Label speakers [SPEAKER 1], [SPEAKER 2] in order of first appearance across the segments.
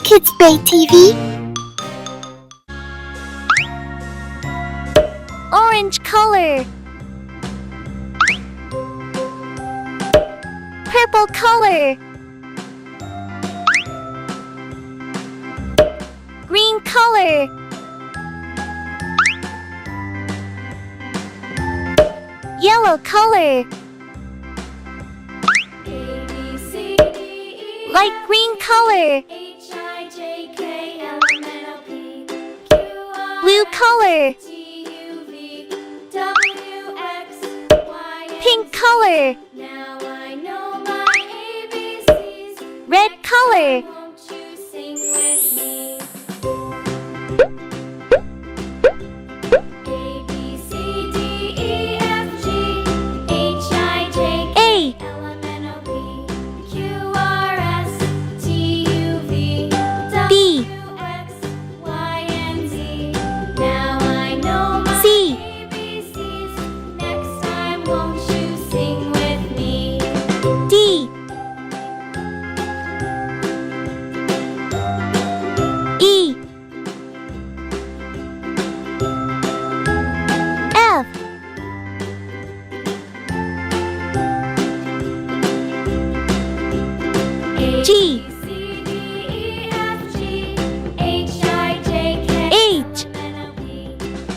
[SPEAKER 1] Kids Bay TV. Orange color. Purple color. Green color. Yellow color.
[SPEAKER 2] ABCD,
[SPEAKER 1] Light green color. Blue color. Pink color.
[SPEAKER 2] Now I know my ABCs.
[SPEAKER 1] Red color.
[SPEAKER 2] Won't you sing with me? A B C D E F G H I J K
[SPEAKER 1] A.
[SPEAKER 2] L M N O P Q R S T U V
[SPEAKER 1] B.
[SPEAKER 2] W X Y and Z. Now I know my
[SPEAKER 1] C.
[SPEAKER 2] ABCs. Next time, won't you sing with me?
[SPEAKER 1] D. E. F. G.
[SPEAKER 2] C D E F G H I J K
[SPEAKER 1] H.
[SPEAKER 2] L M N O P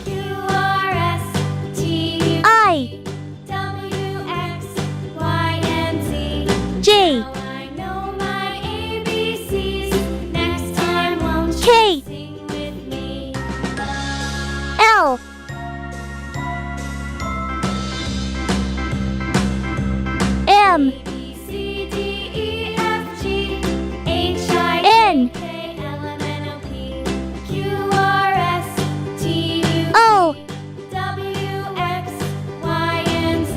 [SPEAKER 2] Q R S T U
[SPEAKER 1] I.
[SPEAKER 2] W X Y and Z.
[SPEAKER 1] J.
[SPEAKER 2] Now I know my ABCs. Next time, won't you
[SPEAKER 1] K.
[SPEAKER 2] sing with me?
[SPEAKER 1] L. M.
[SPEAKER 2] B C D E F G H I
[SPEAKER 1] N.
[SPEAKER 2] J K L M N O P Q R S T U
[SPEAKER 1] O.
[SPEAKER 2] W X Y and Z.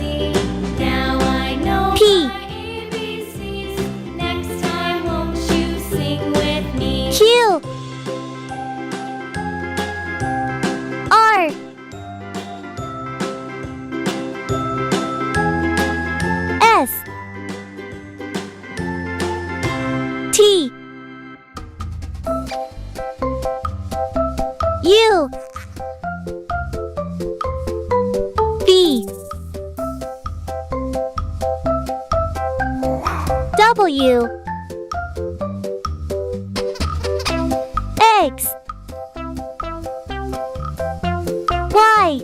[SPEAKER 2] Now I know
[SPEAKER 1] P.
[SPEAKER 2] my ABCs. Next time, won't you sing with me?
[SPEAKER 1] Q. R. S. T. U. V. W. X. Y.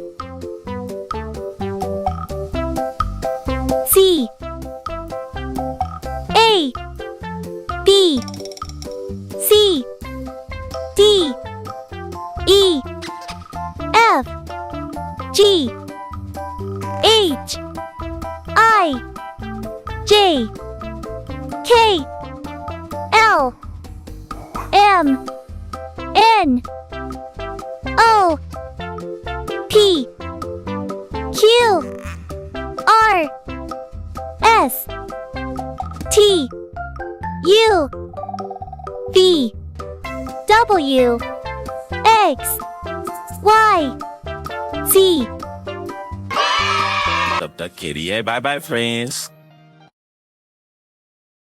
[SPEAKER 1] Z. A. B. C. D. E. F. G. H. I. J. K. L. M. N. O. P. Q. R. S. T. U. V. W. X. Y. Z.
[SPEAKER 3] तब तक के लिए bye bye friends.